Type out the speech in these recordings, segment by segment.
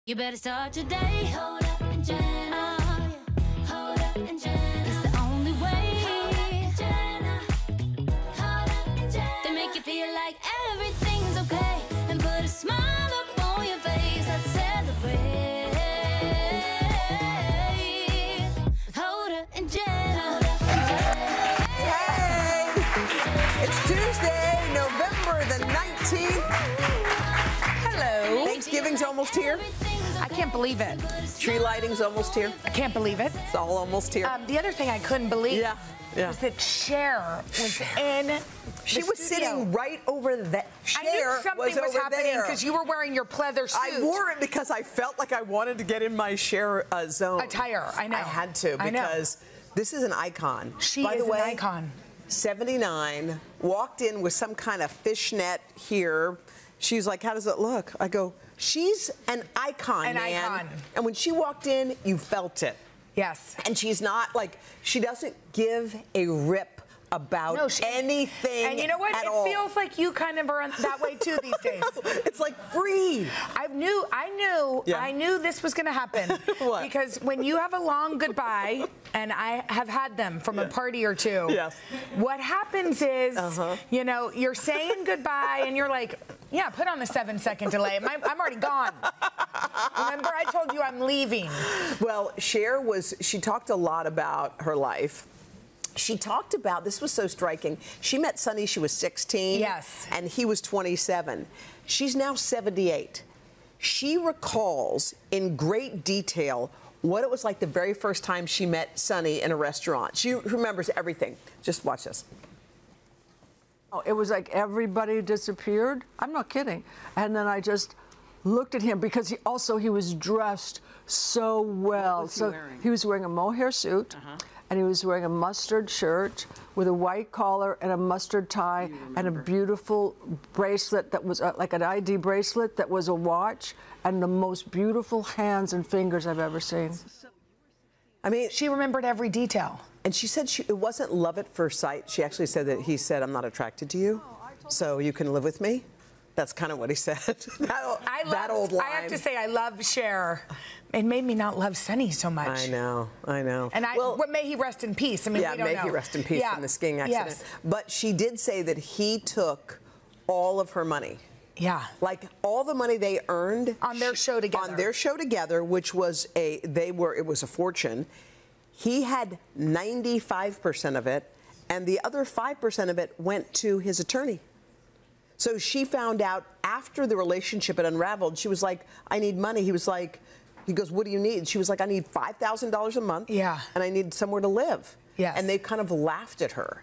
You better start your day. Hold up and Jenna. Oh, yeah. Hold up and Jenna. It's the only way. Hold up and Jenna. Hold up and Jenna. They make you feel like everything's okay and put a smile up on your face. Let's celebrate. Hold up and Jenna. Hey! It's Tuesday, November the 19th. Hello. Thanksgiving's almost here. I can't believe it. Tree lighting's almost here. I can't believe it. It's all almost here. The other thing I couldn't believe was that Cher was in She was sitting right over there. I knew something was happening because you were wearing your pleather suit. I wore it because I felt like I wanted to get in my Cher zone. Attire, I know. I had to because this is an icon. She By is the way, an icon. 79, walked in with some kind of fishnet here. She's like, how does it look? I go, she's an icon, man. Icon. And when she walked in, you felt it. Yes. And she's not like, she doesn't give a rip about anything. And you know what? It feels like you kind of are that way too these days. It's like free. I knew this was going to happen. What? Because when you have a long goodbye, and I have had them from a party or two. Yes. What happens is, you know, you're saying goodbye, and you're like, yeah, put on the 7-second delay. I'm already gone. Remember, I told you I'm leaving. Well, Cher she talked a lot about her life. She talked about, this was so striking, she met Sonny, she was 16. Yes. And he was 27. She's now 78. She recalls in great detail what it was like the very first time she met Sonny in a restaurant. She remembers everything. Just watch this. Oh, it was like everybody disappeared. I'm not kidding. And then I just looked at him because he was dressed so well. What was he wearing? He was wearing a mohair suit. And he was wearing a mustard shirt with a white collar and a mustard tie and a beautiful bracelet that was like an ID bracelet that was a watch and the most beautiful hands and fingers I've ever seen. I mean, she remembered every detail. And she said it wasn't love at first sight. She actually said that he said, I'm not attracted to you, so you can live with me. That's kind of what he said. that old line. I have to say, I love Cher. It made me not love Sonny so much. I know. And may he rest in peace. I mean, we don't know. Yeah, may he rest in peace from the skiing accident. Yes. But she did say that he took all of her money. Yeah. Like all the money they earned on their show together. On their show together, which was it was a fortune. He had 95% of it, and the other 5% of it went to his attorney. So she found out after the relationship had unraveled, she was like, I need money. He goes, what do you need? She was like, I need $5,000 a month. Yeah. And I need somewhere to live. Yes. And they kind of laughed at her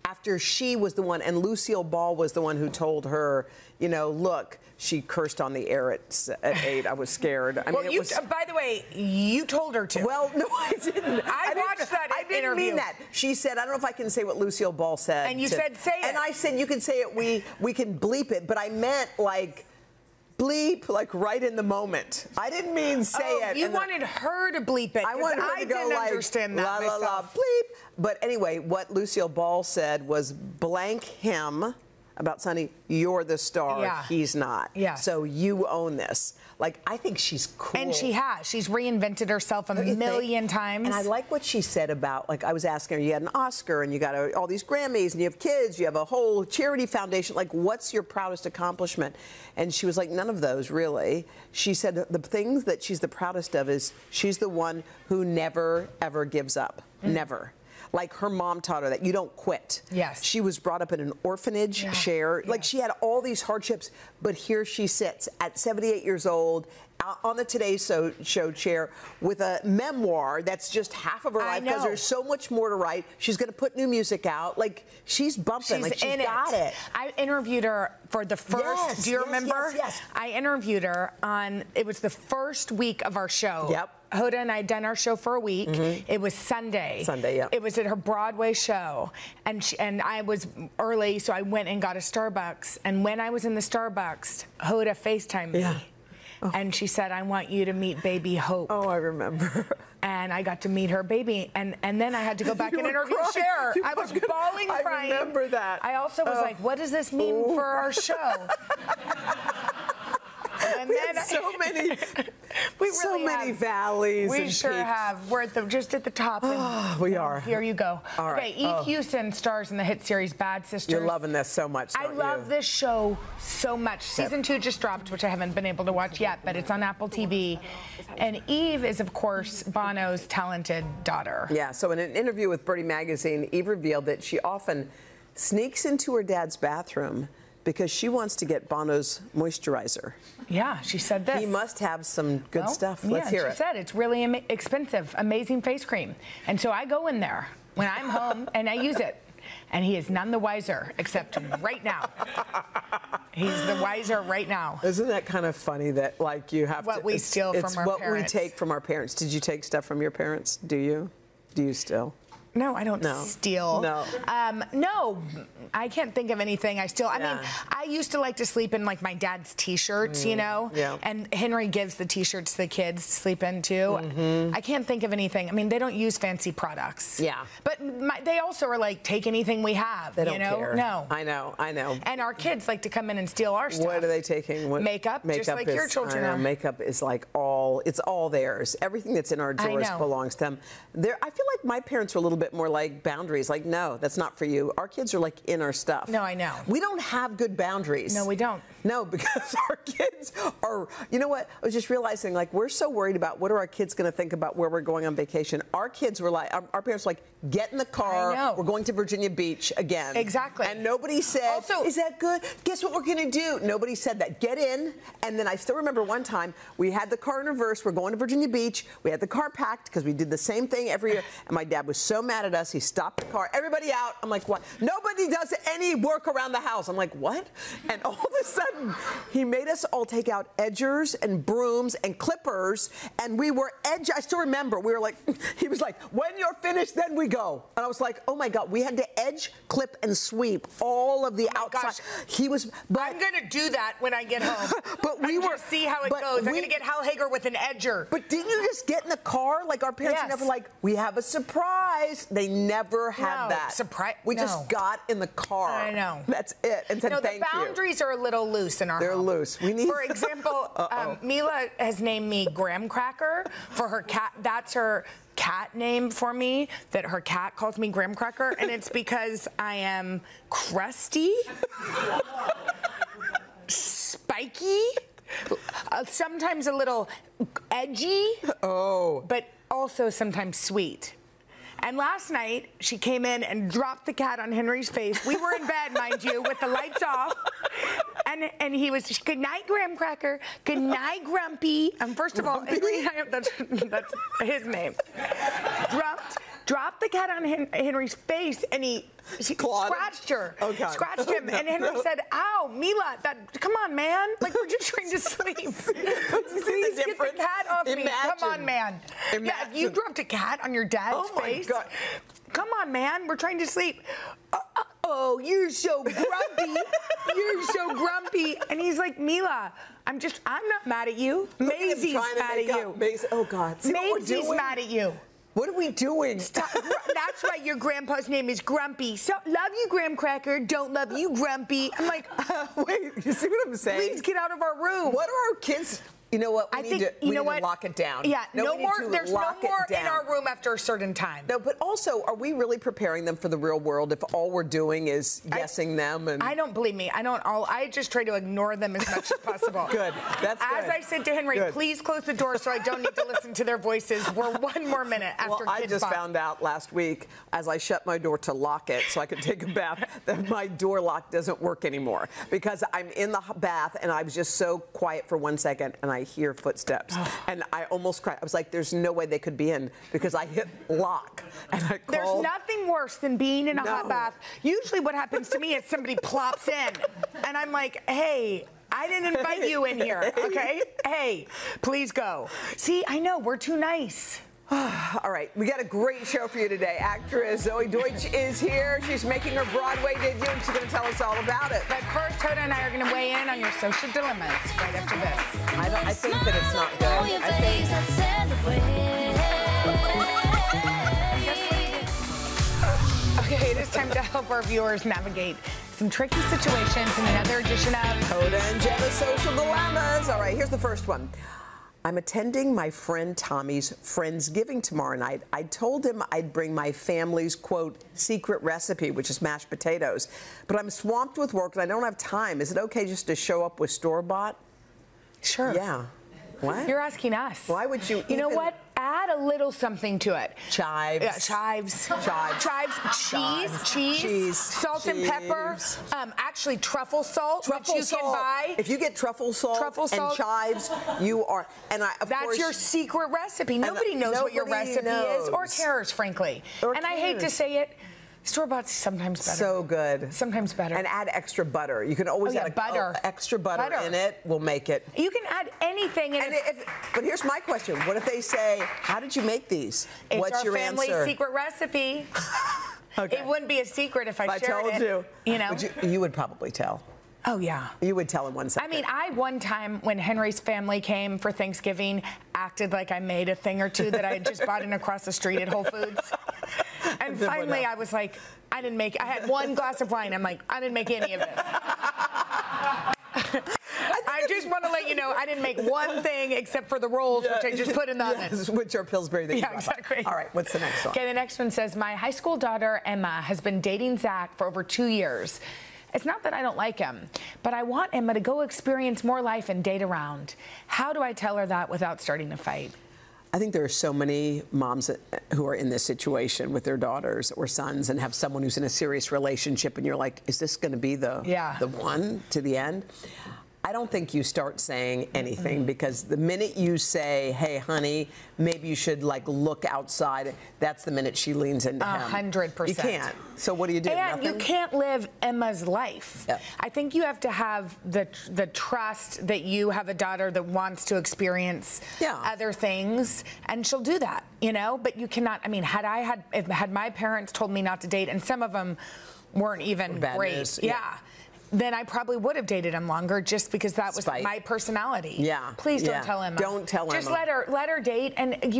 after she was the one, and Lucille Ball was the one who told her, you know, look, she cursed on the air at 8. I was scared. I mean, by the way, you told her to. Well, no, I didn't. I watched that interview. I didn't mean that. She said, I don't know if I can say what Lucille Ball said. And you said, say it. And I said, you can say it, we can bleep it. But I meant, like, bleep, like right in the moment. I didn't mean say it. You wanted her to bleep it. I wanted her to go like, understand that la, la, la, myself. bleep. But anyway, what Lucille Ball said was blank him about Sonny, you're the star, he's not. Yeah. So you own this. Like, I think she's cool. And she has. She's reinvented herself a million times. And I like what she said about, like, I was asking her, you had an Oscar and you got all these Grammys and you have kids, you have a whole charity foundation. Like, what's your proudest accomplishment? And she was like, none of those, really. She said the things that she's the proudest of is she's the one who never, ever gives up. Never. Like her mom taught her that you don't quit. Yes. She was brought up in an orphanage, Cher. Like she had all these hardships, but here she sits at 78 years old on the Today Show chair with a memoir that's just half of her life because there's so much more to write. She's going to put new music out. Like she's bumping. She's got it. I interviewed her for the first. Do you remember? Yes. I interviewed her on. It was the first week of our show. Yep. Hoda and I had done our show for a week. It was Sunday. Yeah. It was at her Broadway show, and I was early, so I went and got a Starbucks. And when I was in the Starbucks, Hoda FaceTimed me. And she said, I want you to meet baby Hope. Oh, I remember. And I got to meet her baby. And then I had to go back and interview Cher. I was bawling, crying. I remember that. I also was like, what does this mean for our show? And we had so many We so really many have. valleys. We and sure peaks. have. We're just at the top. And, We are. Here you go. All right. Okay, Eve Houston stars in the hit series Bad Sisters. You're loving this so much, I don't you? love this show so much. Season 2 just dropped, which I haven't been able to watch yet, but it's on Apple TV. And Eve is, of course, Bono's talented daughter. Yeah, so in an interview with Birdie Magazine, Eve revealed that she often sneaks into her dad's bathroom because she wants to get Bono's moisturizer. Yeah, she said this. He must have some good Well, stuff. Let's hear she it. said it's really expensive, amazing face cream. And so I go in there when I'm home and I use it. And he is none the wiser, except right now. He's the wiser right now. Isn't that kind of funny that, like, you have What to... we steal from our what parents. we take from our parents. Did you take stuff from your parents? Do you? Do you still? No, I don't steal. No. No, I can't think of anything I steal. I mean, I used to like to sleep in like my dad's t-shirts, you know? Yeah. And Henry gives the t-shirts to the kids to sleep in too. I can't think of anything. I mean, they don't use fancy products. Yeah. But they also are like, take anything we have, They don't you know? care. No. I know. And our kids like to come in and steal our stuff. What are they taking? Makeup, just like your children I know, are. Makeup is like it's all theirs. Everything that's in our drawers know. belongs to them. I feel like my parents are a little bit more like boundaries. Like, no, that's not for you. Our kids are like in our stuff. No, I know. We don't have good boundaries. No, we don't. No, because our kids are, you know what? I was just realizing, like, we're so worried about what are our kids going to think about where we're going on vacation. Our kids were like, our parents were like, get in the car. I know. We're going to Virginia Beach again. Exactly. And nobody said, Also, is that good? Guess what we're going to do? Nobody said that. Get in. And then I still remember one time we had the car in reverse. We're going to Virginia Beach. We had the car packed because we did the same thing every year. And my dad was so mad at us. He stopped the car. Everybody out. I'm like, what? Nobody does any work around the house. I'm like, what? And all of a sudden, he made us all take out edgers and brooms and clippers. And we were I still remember. We were like, he was like, when you're finished, then we go. And I was like, oh my God, we had to edge, clip, and sweep all of the outside. gosh. He was, but I'm going to do that when I get home. But we I'm were gonna see how it goes. I'm going to get Hal Hager with an edger. But didn't you just get in the car? Like, our parents were Yes. never like, we have a surprise. They never had No, that. surprise- We no. just got in the car. I know. That's it. And said No, the thank you. boundaries are a little loose in our They're home. loose. We need- For example, Mila has named me Graham Cracker for her cat. That's her cat name for me, that her cat calls me Graham Cracker, and it's because I am crusty, spiky, sometimes a little edgy, but also sometimes sweet. And last night, she came in and dropped the cat on Henry's face. We were in bed, mind you, with the lights off. And he was, good night, Graham Cracker. Good night, Grumpy. First of all, Henry, that's his name. Dropped the cat on Henry's face, and he scratched her. Oh, God. Scratched him. And Henry said, ow, Mila, come on, man. Like, we're just trying to sleep. Please get the cat off me. Come on, man. Yeah, if you dropped a cat on your dad's face. God. Come on, man. We're trying to sleep. Oh, you're so grumpy. You're so grumpy. And he's like, Mila, I'm not mad at you. Maisie's mad at you. Oh, God. See what we're Maisie's doing? mad at you. What are we doing? That's why your grandpa's name is Grumpy. So, love you, Graham Cracker. Don't love you, Grumpy. I'm like, wait, you see what I'm saying? please get out of our room. What are our kids? You know what? We need to lock it down. Yeah, we need to there's no lock it more in down. our room after a certain time. No, but also, are we really preparing them for the real world if all we're doing is guessing them? And I don't believe me. I just try to ignore them as much as possible. Good. That's good. As I said to Henry, please close the door so I don't need to listen to their voices. We're one more minute after Well, I Kid just Bop. found out last week, as I shut my door to lock it so I could take a bath, that my door lock doesn't work anymore because I'm in the bath and I was just so quiet for 1 second and I hear footsteps. And I almost cried. I was like, there's no way they could be in because I hit lock. And I called. There's nothing worse than being in a hot bath. Usually what happens to me is somebody plops in. And I'm like, hey, I didn't invite you in here, okay? Hey, please go. See, I know, we're too nice. All right, we got a great show for you today. Actress Zoe Deutsch is here. She's making her Broadway debut, and she's going to tell us all about it. But first, Hoda and I are going to weigh in on your social dilemmas right after this. I think that it's not good. On your face, I celebrate. Okay, it is time to help our viewers navigate some tricky situations in another edition of Hoda and Jenna's Social Dilemmas. All right, here's the first one. I'm attending my friend Tommy's Friendsgiving tomorrow night. I told him I'd bring my family's, quote, secret recipe, which is mashed potatoes. But I'm swamped with work and I don't have time. Is it okay just to show up with store-bought? Sure. Yeah. What? You're asking us. Why would you? You know what? Add a little something to it. Chives. Yeah, chives. Chives. Cheese. Salt and pepper. Actually, truffle salt, which you can buy. If you get truffle salt and chives, you are. And of that's course, your secret recipe. Nobody knows what your recipe is, or cares, frankly. And I hate to say it. Store-bought's sometimes better. So good. Sometimes better. And add extra butter. You can always add extra butter in it. Will make it. You can add anything in it. But here's my question. What if they say, how did you make these? What's your answer? It's our family secret recipe. Okay. It wouldn't be a secret if I shared it. You. You know? You would probably tell. Oh, yeah. You would tell in 1 second. I mean, one time when Henry's family came for Thanksgiving, acted like I made a thing or two that I had just bought in across the street at Whole Foods. And finally, I was like, I had one glass of wine. I'm like, I didn't make any of this. I just want to let you know, I didn't make one thing except for the rolls, which I just put in the oven. Which are Pillsbury that you bought. Exactly. All right, what's the next one? Okay, the next one says, my high school daughter, Emma, has been dating Zach for over 2 years. It's not that I don't like him, but I want Emma to go experience more life and date around. How do I tell her that without starting a fight? I think there are so many moms who are in this situation with their daughters or sons and have someone who's in a serious relationship and you're like, is this going to be the one to the end? I don't think you start saying anything because the minute you say, hey, honey, maybe you should like look outside, that's the minute she leans into him. 100%. You can't. So what do you do? And Nothing? you can't live Emma's life. Yep. I think you have to have the trust that you have a daughter that wants to experience other things, and she'll do that, you know? But you cannot, I mean, had my parents told me not to date, and some of them weren't even great. Then I probably would have dated him longer just because that was my personality. Yeah. Please don't tell Emma. Don't tell Emma. Just let her date, and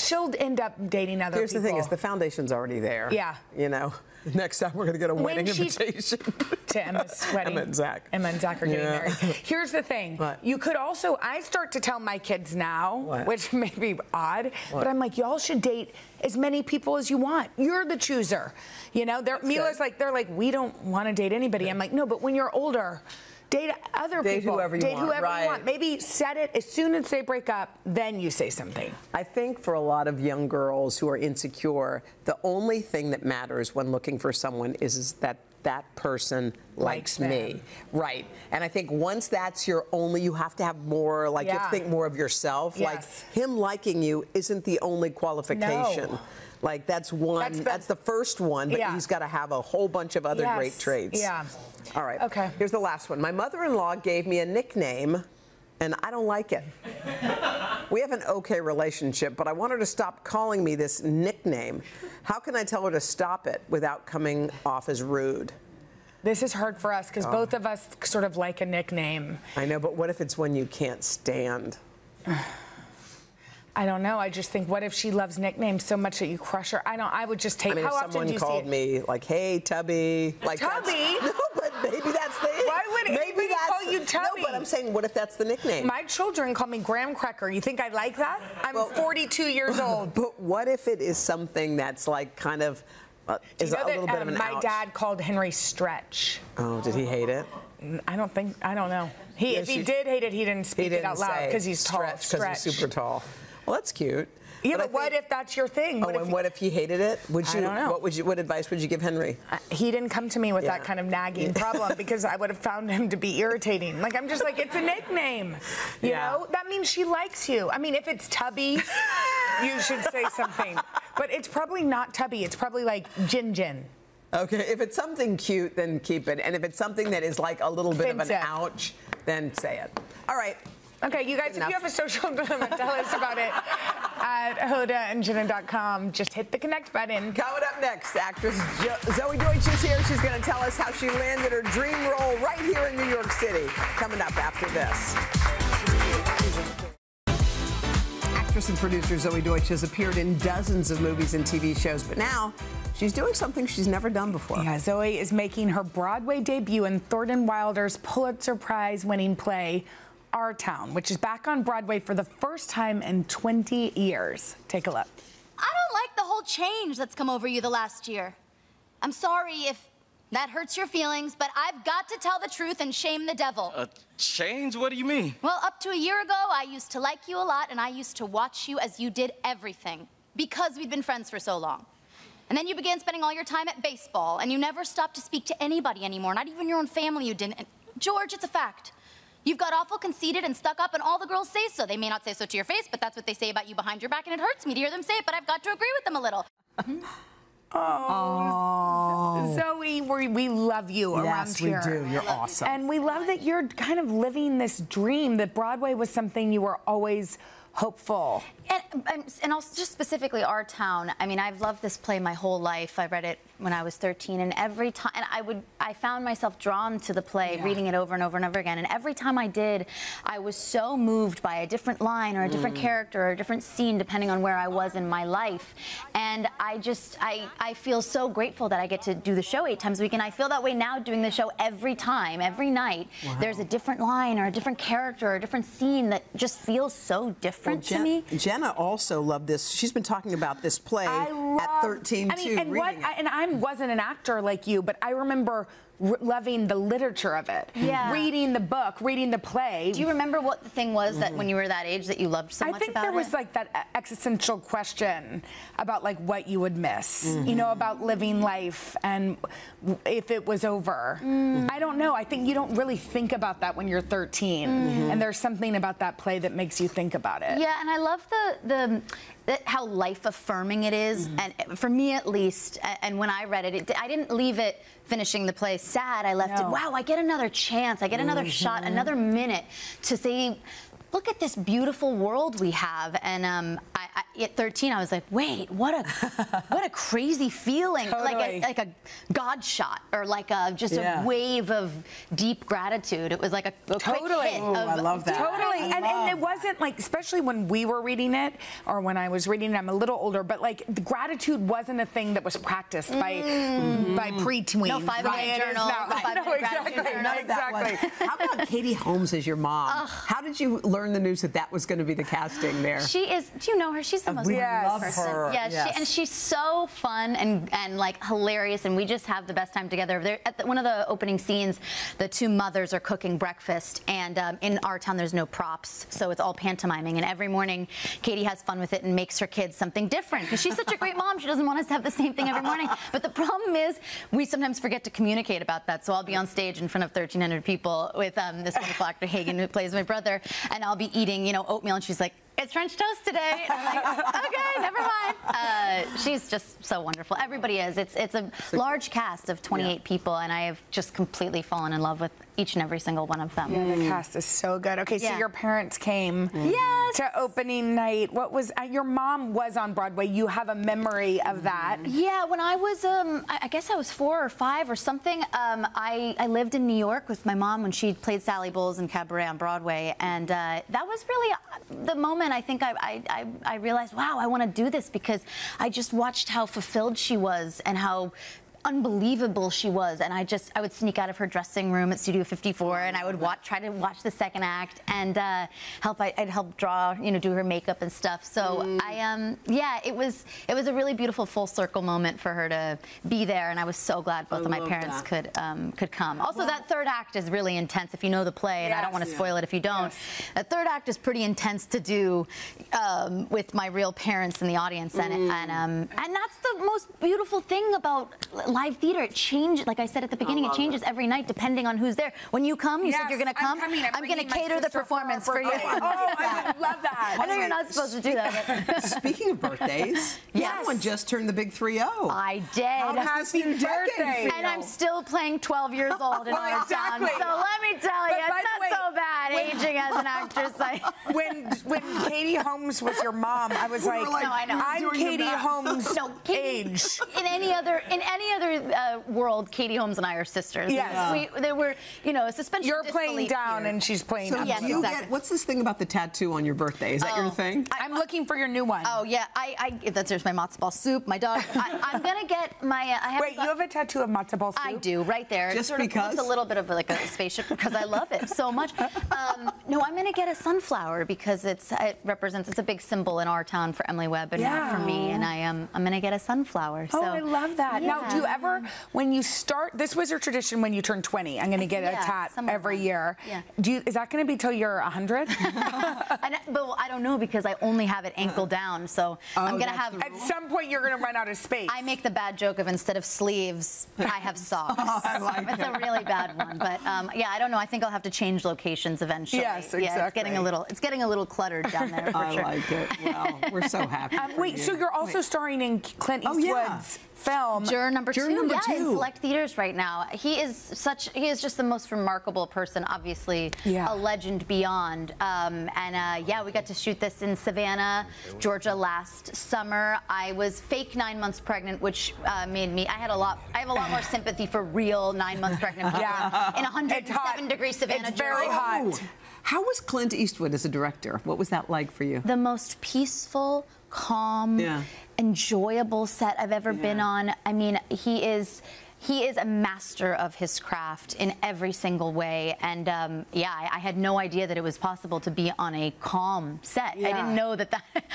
she'll end up dating other people. Here's the thing: is the foundation's already there. Yeah. You know. Next time we're going to get a wedding invitation. To Emma's wedding. Emma and Zach. Emma and Zach are getting married. Here's the thing. What? You could also, I start to tell my kids now, which may be odd, but I'm like, y'all should date as many people as you want. You're the chooser. You know, Mila's like, they're like, we don't want to date anybody. I'm like, no, but when you're older, date other people. Date whoever you want. Maybe set it as soon as they break up, then you say something. I think for a lot of young girls who are insecure, the only thing that matters when looking for someone is that that person likes me. Right. And I think once that's your only, you have to have more, like you have to think more of yourself. Yes. Like him liking you isn't the only qualification. No. Like that's one, that's the first one, but he's got to have a whole bunch of other great traits. Yeah. All right. Okay. Here's the last one. My mother-in-law gave me a nickname, and I don't like it. We have an okay relationship, but I want her to stop calling me this nickname. How can I tell her to stop it without coming off as rude? This is hard for us because both of us sort of like a nickname. I know, but what if it's one you can't stand? I don't know. I just think, what if she loves nicknames so much that you crush her? I would just take. I mean, how if often someone do you called me like, "Hey, Tubby," like Tubby. No, but maybe that's the. Why would anybody call you Tubby? No, but I'm saying, what if that's the nickname? My children call me Graham Cracker. You think I like that? I'm 42 years old. But what if it is something that's like kind of is a little bit of an my ouch? dad called Henry Stretch. Oh, did he hate it? I don't know. If he did hate it, he didn't speak it out loud because he's tall. Stretch because he's super tall. Well, that's cute. Yeah, but what if that's your thing? What if he hated it? I don't know. What advice would you give Henry? He didn't come to me with that kind of nagging problem because I would have found him to be irritating. Like, I'm just like, it's a nickname. You know? That means she likes you. I mean, if it's Tubby, you should say something. But it's probably not Tubby. It's probably like Jin Jin. Okay, if it's something cute, then keep it. And if it's something that is like a little bit of an ouch, then say it. All right. Okay, you guys, if you have a social dilemma, tell us about it at hodaandjenna.com. Just hit the connect button. Coming up next, actress Zoe Deutsch is here. She's going to tell us how she landed her dream role right here in New York City. Coming up after this. Actress and producer Zoe Deutsch has appeared in dozens of movies and TV shows, but now she's doing something she's never done before. Yeah, Zoe is making her Broadway debut in Thornton Wilder's Pulitzer Prize-winning play, Our Town, which is back on Broadway for the first time in 20 years. Take a look. I don't like the whole change that's come over you the last year. I'm sorry if that hurts your feelings, but I've got to tell the truth and shame the devil. Change? What do you mean? Well, up to a year ago, I used to like you a lot, and I used to watch you as you did everything, because we'd been friends for so long. And then you began spending all your time at baseball, and you never stopped to speak to anybody anymore, not even your own family you didn't. And George, it's a fact. You've got awful conceited and stuck up, and all the girls say so. They may not say so to your face, but that's what they say about you behind your back, and it hurts me to hear them say it, but I've got to agree with them a little. Oh, Zoe, we love you around here. Yes, we do. You're awesome. And we love that you're kind of living this dream, that Broadway was something you were always hopeful. And also just specifically Our Town. I mean, I've loved this play my whole life. I read it when I was 13, and every time, and I found myself drawn to the play, reading it over and over and over again. And every time I did, I was so moved by a different line or a different character or a different scene, depending on where I was in my life. And I feel so grateful that I get to do the show 8 times a week. And I feel that way now doing the show every time, every night. Wow. There's a different line or a different character or a different scene that just feels so different to me. Jenna also loved this. She's been talking about this play at 13 too. And I wasn't an actor like you, but I remember loving the literature of it. Yeah. Reading the book, reading the play. Do you remember what the thing was that when you were that age that you loved so much about it? I think there was like that existential question about like what you would miss, you know, about living life and if it was over. I don't know. I think you don't really think about that when you're 13. And there's something about that play that makes you think about it. Yeah, and I love how life affirming it is, and for me at least, and when I read it, I didn't leave it finishing the play sad. I left it, wow, I get another chance, I get another shot, another minute to say, look at this beautiful world we have. And at 13, I was like, wait, what a crazy feeling. Totally. Like a God shot, or like just a wave of deep gratitude. It was like a quick hit. I love that. Totally. And it wasn't like, especially when we were reading it, or when I was reading it, I'm a little older, but like the gratitude wasn't a thing that was practiced by pre-tweens. No 5-minute journal. Exactly. How about Katie Holmes as your mom? How did you learn the news that was going to be the casting there? She is. Do you know her? She's the most wonderful person. Her. Yeah, Yes. and she's so fun and like hilarious, and we just have the best time together. There, at one of the opening scenes, the 2 mothers are cooking breakfast, and in Our Town there's no props, so it's all pantomiming. And every morning, Katie has fun with it and makes her kids something different because she's such a great mom. She doesn't want us to have the same thing every morning. But the problem is, we sometimes forget to communicate about that. So I'll be on stage in front of 1,300 people with this wonderful actor Hagen, who plays my brother, and I'll be eating, you know, oatmeal, and she's like, it's French toast today. And I'm like, okay, never mind. She's just so wonderful. Everybody is. It's a large cast of 28 people, and I have just completely fallen in love with each and every single one of them. Yeah, the cast is so good. Okay, so your parents came to opening night. What was your mom was on Broadway? You have a memory of that? Yeah, when I was I guess I was 4 or 5 or something. I lived in New York with my mom when she played Sally Bowles in Cabaret on Broadway, and that was really the moment I think I realized, wow, I want to do this, because I just watched how fulfilled she was and how unbelievable she was, and I would sneak out of her dressing room at Studio 54, and I would try to watch the second act, and I'd help draw, you know, do her makeup and stuff. So it was a really beautiful full circle moment for her to be there, and I was so glad both of my parents could come. Also, that third act is really intense if you know the play, and I don't want to spoil it if you don't. That third act is pretty intense to do with my real parents in the audience, and that's the most beautiful thing about live theater. It changes, like I said at the beginning, it changes every night depending on who's there. When you come, you said you're going to come. I'm going to cater the performance for you. Oh, I would love that. I know you're not supposed to do that. But. Speaking of birthdays, someone just turned the big 3-0. I did. How has your birthday? And I'm still playing 12 years old in Our Town. So let me tell you, it's not so bad aging as an actress. When Katie Holmes was your mom, I was like, no, I know. I'm Katie Holmes' age. In any other other world, Katie Holmes and I are sisters. Yes. There were, you know, a suspension You're of disbelief playing down here. and she's playing So up. Yes, do you exactly. get, what's this thing about the tattoo on your birthday? Is that your thing? I'm looking for your new one. Oh yeah, there's my matzo ball soup. My dog. I'm gonna get my. I have Wait, you have a tattoo of matzo ball soup? I do, right there. Just it sort because? of looks a little bit of like a spaceship because I love it so much. No, I'm gonna get a sunflower because it represents. It's a big symbol in our town for Emily Webb and not for me. And I'm gonna get a sunflower. Oh, So, I love that. Now, do you ever, when you start, this was your tradition when you turned 20, I'm going to get a tat somewhere every around. year. Yeah. Is that going to be till you're 100? But I don't know because I only have it ankle down. So I'm gonna have. At some point, you're going to run out of space. I make the bad joke of instead of sleeves, I have socks. It's a really bad one, but yeah, I don't know. I think I'll have to change locations eventually. Yes, Yeah, exactly. it's getting a little cluttered down there for sure. I like it. Well, we're so happy. for Wait, you. so you're also starring in Clint Oh, yeah. Eastwood's film. Juror number Juror two, number yeah, two. in select theaters right now. He is just the most remarkable person, obviously Yeah. a legend beyond. Yeah, we got to shoot this in Savannah, Georgia last summer. I was fake 9 months pregnant, which made me, I have a lot more sympathy for real 9 months pregnant people Yeah. in It's 107 hot. degree Savannah, It's very Georgia. hot. Oh, how was Clint Eastwood as a director? What was that like for you? The most peaceful, calm, Yeah. enjoyable set I've ever been on. I mean, he is a master of his craft in every single way. And I had no idea that it was possible to be on a calm set. I didn't know that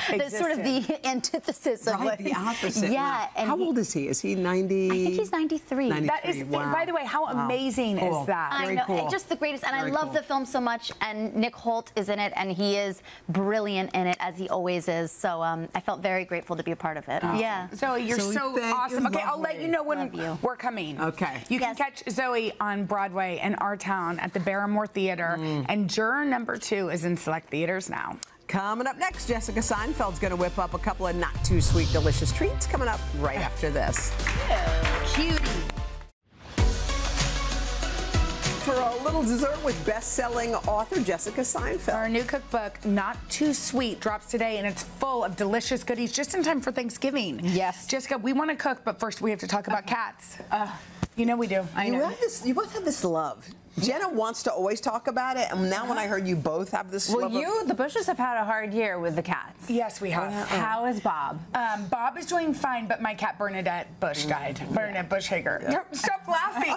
that's sort of the antithesis of Right, what the opposite. Yeah. And how old is he? Is he 90? I think he's 93. 93. That is, Wow. by the way, how amazing Cool. is that? I Very know, cool. just the greatest, and Very I love cool. the film so much. And Nick Holt is in it, and he is brilliant in it as he always is. So I felt very grateful to be a part of it. Yeah. Zoe, you're Zoe, so thank awesome. you. Okay, I'll let you know when Love you. we're coming. Okay. You can Yes. catch Zoe on Broadway in our town at the Barrymore Theater, and Juror number 2 is in select theaters now. Coming up next, Jessica Seinfeld's going to whip up a couple of not too sweet, delicious treats coming up right after this. Cutie. For a little dessert with best-selling author Jessica Seinfeld. Our new cookbook, Not Too Sweet, drops today, and it's full of delicious goodies just in time for Thanksgiving. Yes. Jessica, we want to cook, but first we have to talk about cats. You know we do. I know. You both have this love. Jenna wants to always talk about it, and now when I heard you both have this Well, love of- the Bushes have had a hard year with the cats. Yes, we have. How is Bob? Bob is doing fine, but my cat Bernadette Bush died. Bernadette Bush Hager. Stop laughing.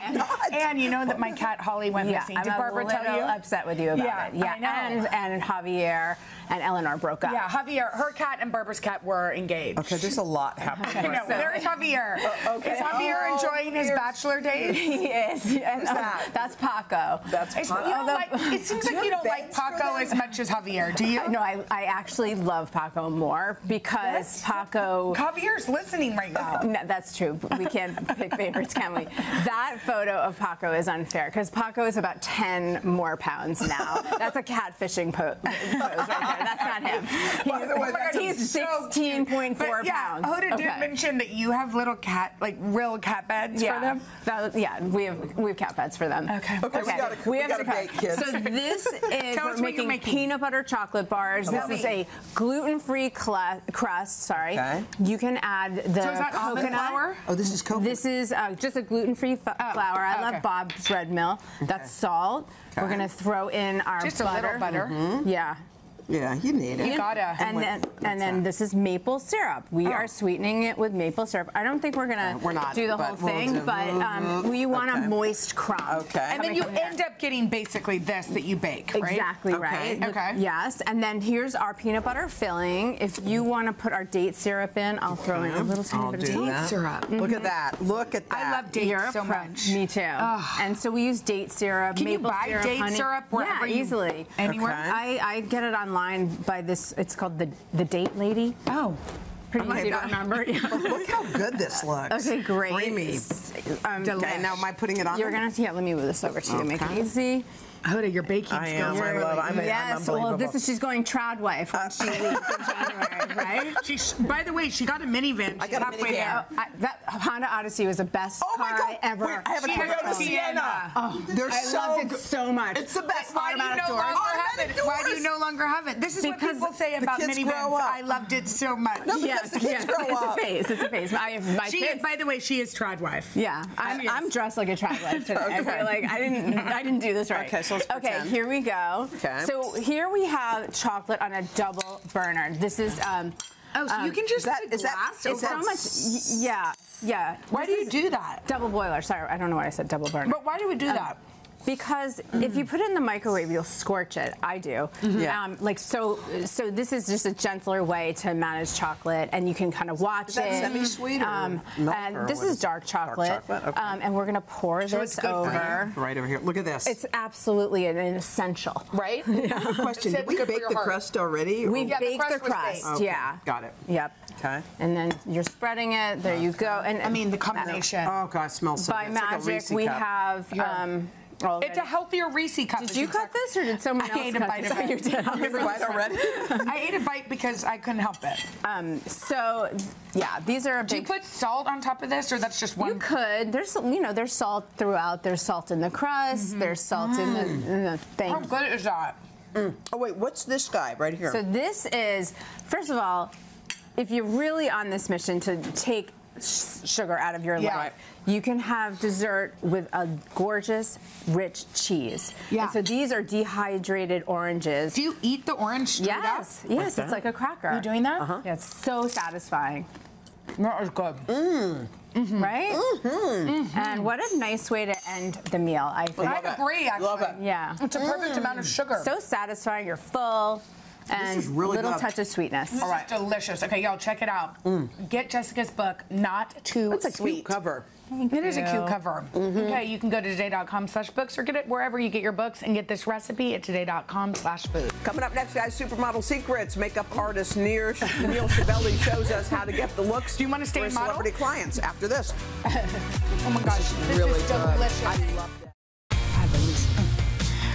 And you know that my cat Holly went missing. I'm Did Barbara a tell you? little upset with you about it. Yeah, I know. and Javier and Eleanor broke up. Yeah, Javier, her cat and Barbara's cat were engaged. Okay, there's a lot happening. I know. There's Javier. Is Javier enjoying his bachelor days? He is. And, that's Paco. That's You don't like, it seems like you don't like Paco as much as Javier, do you? No, I actually love Paco more because Paco. Javier's listening right now. No, that's true. We can't pick favorites, can we? That photo of Paco is unfair because Paco is about 10 more pounds now. That's a catfishing pose right there. That's not him. By the way, He's 16.4 But yeah, pounds. Hoda did Okay. mention that you have little cat, like real cat beds for them. We have cat beds for them. Okay. Okay, we gotta bake, kids. So this is Tell us what you're making. peanut butter chocolate bars. This is a gluten-free crust. Sorry. Okay. You can add the So is that almond coconut. flour? Oh, this is coconut. This is just a gluten-free flour. I okay. love Bob's Red Mill. That's salt. Okay. We're gonna throw in our Just butter. a little butter. Yeah. Yeah, you need it. You gotta. And then this is maple syrup. We are sweetening it with maple syrup. I don't think we're gonna we're not, do the but whole we'll thing, do- but we want Okay. a moist crumb. Okay. And then you end up getting basically this that you bake, right? Exactly Okay. right. Okay. Yes, and then here's our peanut butter filling. If you want to put our date syrup in, I'll throw in a little tiny I'll bit of do date that. syrup. Look at that. Look at that. I love dates You're a so pro. much. Me too. And so we use date syrup, Can you maple buy syrup, date honey. syrup wherever yeah, you- easily. Anywhere? Okay. I get it online by this. It's called the Date Lady. Oh. Pretty easy to remember. Look how good this looks. Okay, great. Creamy. Okay, now am I putting it on? You're gonna see. Yeah, let me move this over to you to make it easy. Hoda, your baking I skills am. are I really love. I'm Yes. Well, unbelievable. she's going trad wife when she leaves in January, right? By the way, she got a minivan. I got a halfway minivan. there. That Honda Odyssey was the best Oh my car God! I ever. Wait, I have a She has Toyota a Sienna. Sienna. They're I so loved it good. so much. It's the best. Why do you Automatic no doors. longer have it? Why do you no longer have it? This is what people say about kids minivans. grow up. I loved it so much. No, because the kids grow it's up. a phase. It's a phase. My She, kids. by the way, she is trad wife. Yeah, I'm dressed like a trad wife today. I Okay. feel like I didn't do this right. Okay, so let's pretend. here we go. Okay. So here we have chocolate on a double burner. This is Oh, so you can just that- put is that- glass is it's over. so much. Yeah. Why do you do that? Double boiler. Sorry, I don't know why I said double burner. But why do we do that? Because if you put it in the microwave, you'll scorch it. I do. Yeah. So this is just a gentler way to manage chocolate, and you can kind of watch Is that it. semi-sweet or milk, and or this what is is it? dark chocolate. Dark chocolate? Okay. And we're gonna pour it's this good for over. Right over here. Look at this. It's absolutely an essential. Right? Good question. Did It's we good for bake your the heart. crust already? or- We've Yeah, the baked the crust was crust. baked. Okay, Yeah. got it. Yep. Okay. And then you're spreading it. There you go. And I mean, the combination. Oh God, it smells so by good. It's like a magic, Reese we cup. have. It's a healthier Reese cup. Did you cut this, or did someone I else ate a cut bite this? of it. You did. You have a bite already? I ate a bite because I couldn't help it. So, yeah, these are a Do you big. put salt on top of this, or that's just one? You could. There's there's salt throughout. There's salt in the crust. There's salt in the thing. How good is that? Oh wait, what's this guy right here? So this is, first of all, if you're really on this mission to take sugar out of your Yeah. life, you can have dessert with a gorgeous, rich cheese. Yeah. And so these are dehydrated oranges. Do you eat the orange straight Yes, up? yes, it's like a cracker. You doing that? Yeah, it's so satisfying, That is good. right? And what a nice way to end the meal, I think. I agree, actually. Love it. Yeah. It's a perfect amount of sugar. So satisfying, you're full, and is really little good. touch of sweetness. This is delicious. Okay, y'all, check it out. Get Jessica's book, Not Too That's a Sweet. cute cover. It is a cute cover. Okay, you can go to today.com/books or get it wherever you get your books and get this recipe at today.com/food. Coming up next, guys, Supermodel Secrets. Makeup artist Neil Shabelli shows us how to get the looks Do you wanna stay for a model? celebrity clients after this. Oh my gosh, this really is good. delicious. I love it.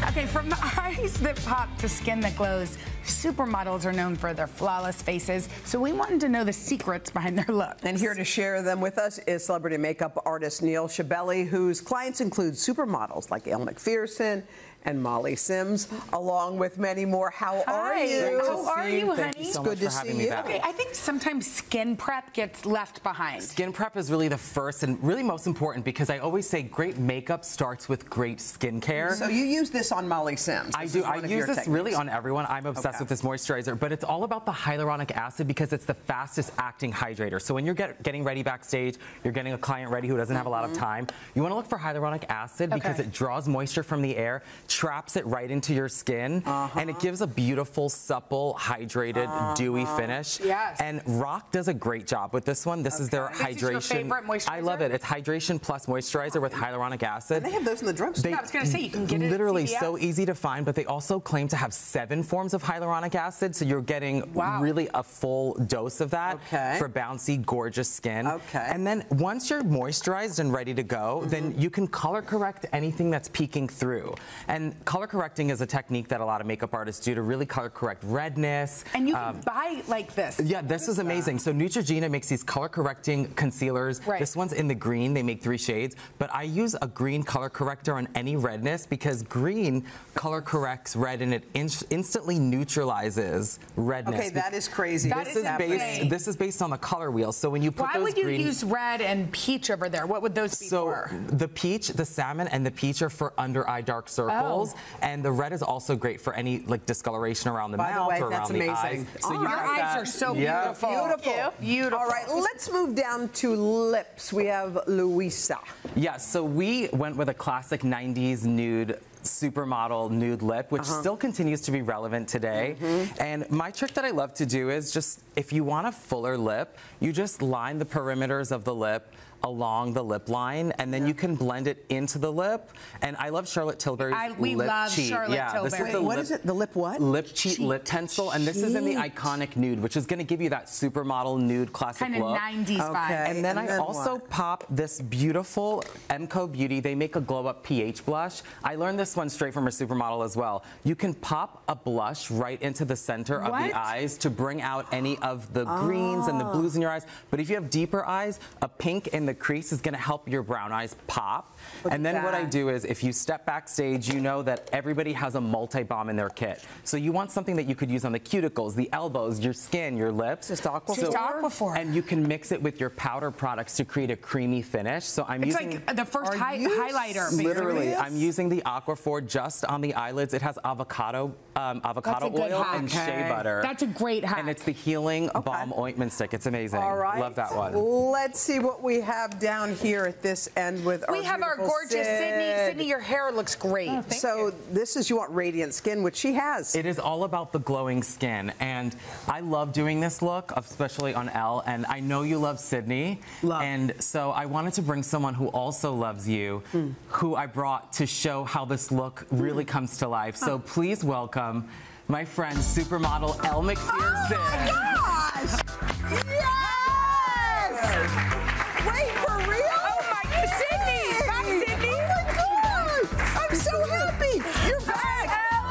Okay, from the eyes that pop to skin that glows, supermodels are known for their flawless faces, so we wanted to know the secrets behind their look. And here to share them with us is celebrity makeup artist Neil Shabelli, whose clients include supermodels like Elle Macpherson and Molly Sims, along with many more. How are Hi. you? How are you, Thank honey? you so Good much to for having see me you. back. Okay, I think sometimes skin prep gets left behind. Skin prep is really the first and really most important because I always say great makeup starts with great skincare. So you use this on Molly Sims. I This do. is one I of use your this really techniques. on everyone. I'm obsessed Okay. with this moisturizer, but it's all about the hyaluronic acid because it's the fastest acting hydrator. So when you're getting ready backstage, you're getting a client ready who doesn't have a lot of time, you want to look for hyaluronic acid because Okay. it draws moisture from the air, traps it right into your skin, and it gives a beautiful, supple, hydrated, dewy finish. Yes. And Rock does a great job with this one. This is their This is your hydration. favorite moisturizer? I love it. It's hydration plus moisturizer with hyaluronic acid. They have those in the drugstore. Yeah, I was gonna say, you can get it at literally CVS. so easy to find, but they also claim to have 7 forms of hyaluronic acid, so you're getting Wow. really a full dose of that Okay. for bouncy, gorgeous skin. Okay. And then once you're moisturized and ready to go, then you can color correct anything that's peeking through. And color correcting is a technique that a lot of makeup artists do to really color correct redness. And you can buy like this. Yeah, this is amazing. So Neutrogena makes these color correcting concealers. Right. This one's in the green. They make 3 shades. But I use a green color corrector on any redness because green color corrects red and it instantly neutralizes redness. Okay, that is crazy. That This is is insane. this is based on the color wheel. So when you put Why those would you green, use red and peach over there? What would those be so for? the peach, the salmon, and the peach are for under eye dark circles, and the red is also great for any like discoloration around the By the mouth way, or that's around the amazing. eyes. Oh, you your got eyes that. are so Yeah. beautiful. Beautiful. Beautiful. All right, let's move down to lips. We have Luisa. Yeah, so we went with a classic 90s nude supermodel nude lip, which still continues to be relevant today. And my trick that I love to do is just, if you want a fuller lip, you just line the perimeters of the lip along the lip line, and then you can blend it into the lip. And I love Charlotte Tilbury's we lip love cheat. Charlotte yeah, This Tilbury. is the Wait, what lip, is it? The lip what? Lip cheat lip pencil, and this is in the Cheat. iconic nude, which is going to give you that supermodel nude classic Kind of look. 90s vibe. Okay. And then And I then also what? pop this beautiful Emco Beauty. They make a glow up pH blush. I learned this one straight from a supermodel as well. You can pop a blush right into the center of What? the eyes to bring out any of the greens and the blues in your eyes. But if you have deeper eyes, a pink in the crease is going to help your brown eyes pop. Look And at then what I that. do is, if you step backstage, you know that everybody has a multi-balm in their kit. So you want something that you could use on the cuticles, the elbows, your skin, your lips. Just Aquaphor? Just Aquaphor. And you can mix it with your powder products to create a creamy finish. So I'm It's using... like the first Are you highlighter, basically. Literally, I'm using the Aquaphor just on the eyelids. It has avocado That's a good oil hack. and shea butter. That's a great hack. And it's the healing balm ointment stick. It's amazing. All right. Love that one. Let's see what we have down here at this end with our We have our beautiful gorgeous Sydney. Sid. Sydney, your hair looks great. So this is, you want radiant skin, which she has. It is all about the glowing skin, and I love doing this look, especially on Elle, and I know you love Sydney. Love. And so I wanted to bring someone who also loves you, who I brought to show how this look really comes to life. So please welcome my friend, supermodel Elle Macpherson. Gosh! Yes! Wait, for real? Oh my God, Sydney! Bye, Sydney! Oh my God! I'm so happy! You're back!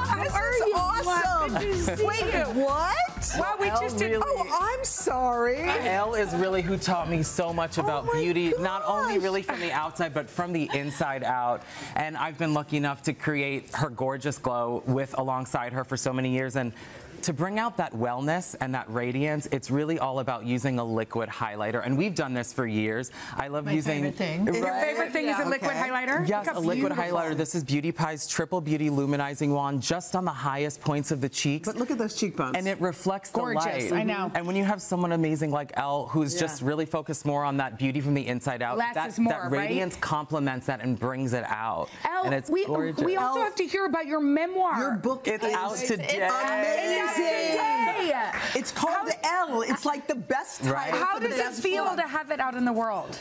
How This are is you? awesome! Good to see Wait, you. what? Wow, we just did. Oh, I'm sorry. Elle is really who taught me so much about my beauty, not only gosh. really from the outside, but from the inside out. And I've been lucky enough to create her gorgeous glow alongside her for so many years. And to bring out that wellness and that radiance, it's really all about using a liquid highlighter. And we've done this for years. I love using... Your favorite thing is a liquid highlighter? Yes, Look a how liquid beautiful. highlighter. This is Beauty Pie's Triple Beauty Luminizing Wand, just on the highest points of the cheeks. But look at those cheekbones. And it reflects Gorgeous, the light. I know. And when you have someone amazing like Elle, who's Yeah. just really focused more on that beauty from the inside out, Less that, is more, that right? radiance complements that and brings it out. Elle, and it's we gorgeous. also have to hear about your memoir. Your book It's is out today. amazing. It's called Elle. It's like the best Right. title. How for the does it best feel book. to have it out in the world?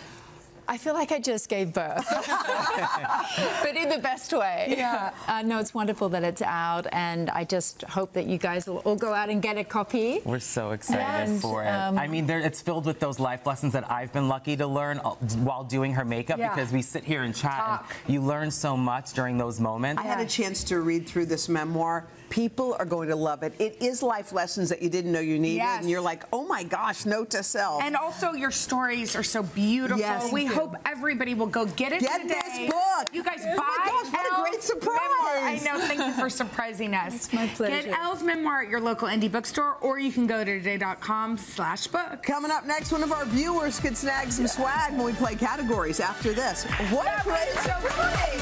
I feel like I just gave birth, but in the best way. Yeah. No, it's wonderful that it's out, and I just hope that you guys will all go out and get a copy. We're so excited And, for it. I mean, it's filled with those life lessons that I've been lucky to learn while doing her makeup, Yeah. because we sit here and chat, and you learn so much during those moments. I had a chance to read through this memoir. People are going to love it. It is life lessons that you didn't know you needed, Yes. and you're like, oh my gosh, note to self. And also, your stories are so beautiful. Yes, we thank you. hope everybody will go get it Get today. this book. You guys Oh buy my gosh, what a Elle's great surprise. memoir. I know. Thank you for surprising us. It's my pleasure. Get Elle's memoir at your local indie bookstore, or you can go to today.com/book. Coming up next, one of our viewers could snag some swag when we play categories after this. What a great surprise!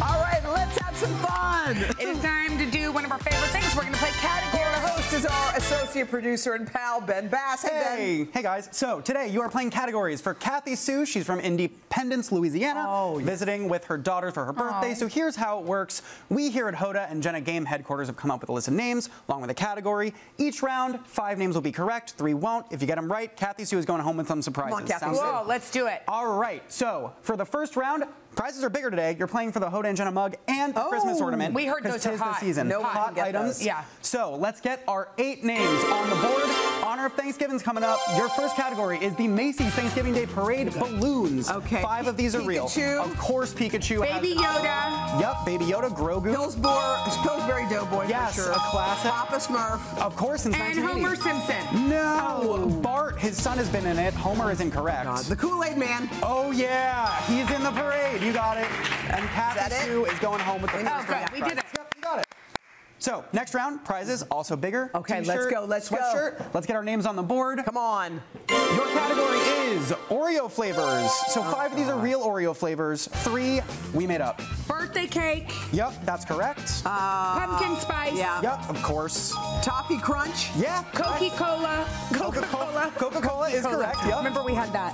All right, let's have some fun. It is time to do one of our favorite things. We're going to play Here, the categories. host is our associate producer and pal, Ben Bass. Hey, Ben. Hey guys, so today you are playing categories for Kathy Sue. She's from Independence, Louisiana, visiting with her daughter for her birthday. So here's how it works. We here at Hoda and Jenna Game Headquarters have come up with a list of names along with a category. Each round, 5 names will be correct, 3 won't. If you get them right, Kathy Sue is going home with some surprises. Kathy Sounds Sue. good? Whoa, let's do it. All right, so for the first round, prizes are bigger today. You're playing for the Hoda and Jenna mug and the Christmas ornament. We heard 'cause those are 'tis hot. the season. No one Hot can get items. those. Yeah. So let's get our 8 names on the board. Honor of Thanksgiving's coming up. Your first category is the Macy's Thanksgiving Day Parade balloons. Okay. 5 of these are real. Pikachu. Of course, Pikachu. Baby has, Yoda. Yep, Baby Yoda, Grogu. Pillsbury Doughboy Yes, for sure. a classic. Papa Smurf. Of course, since And 1980. Homer Simpson. No, Bart, his son has been in it. Homer is incorrect. The Kool-Aid Man. Oh yeah, he's in the parade. You got it. And that Kathy it? Sue is going home with the Oh, first good. round We prize. did it. Yep, you got it. So next round, prizes also bigger. Okay, let's T-shirt, go, let's go. sweatshirt. Let's get our names on the board. Come on. Your category is Oreo flavors. So 5 of these are real Oreo flavors. 3 we made up. Birthday cake. Yep, that's correct. Pumpkin spice. Yeah. Yep, of course. Toffee Crunch. Yeah. Coca-Cola. Coca-Cola is correct. Yep. Remember we had that.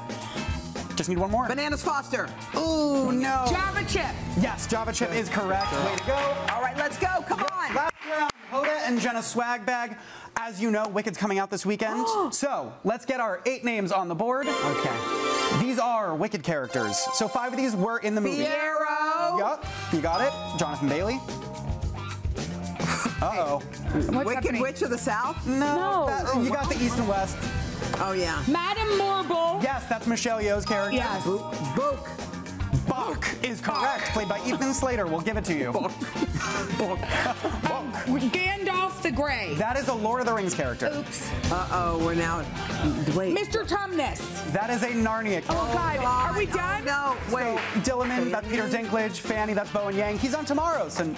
Just need one more. Bananas Foster. Ooh, no. Java chip. Yes, Java chip is correct. Way to go. All right, let's go. Come on. Last round, Hoda and Jenna swag bag. As you know, Wicked's coming out this weekend. So let's get our 8 names on the board. Okay. These are Wicked characters. So 5 of these were in the movie. Fiyero. Yup, you got it. Jonathan Bailey. Uh-oh. What's Wicked happening? Witch of the South. No, you got the East and West. Oh, yeah. Madame Marble. Yes, that's Michelle Yeoh's character. Yes. Book. Book. Bok is correct. Played by Ethan Slater. We'll give it to you. Gandalf the Grey. That is a Lord of the Rings character. Oops. Uh-oh, we're now... Wait. Mr. Tumnus. That is a Narnia character. Oh, God. Are we done? No, wait. Dillerman, that's Peter Dinklage. Fanny, that's Bowen Yang. He's on Tomorrow's, and,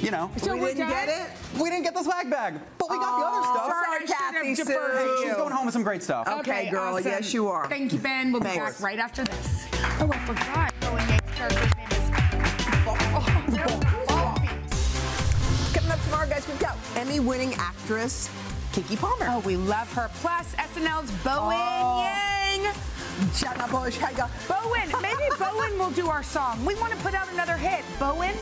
you know. So we we're didn't done? get it? We didn't get the swag bag, but we got the other stuff. Sorry, Kathy Sue. Hey, she's going home with some great stuff. Okay, girl. awesome. Yes, you are. Thank you, Ben. We'll be Thanks. back right after this. Oh, I forgot. Bowen Yang's character's name is... Coming up tomorrow, guys, we've got Emmy-winning actress Keke Palmer. Oh, we love her. Plus, SNL's Bowen Yang. Jenna Bush. Bowen. Maybe Bowen will do our song. We want to put out another hit. Bowen.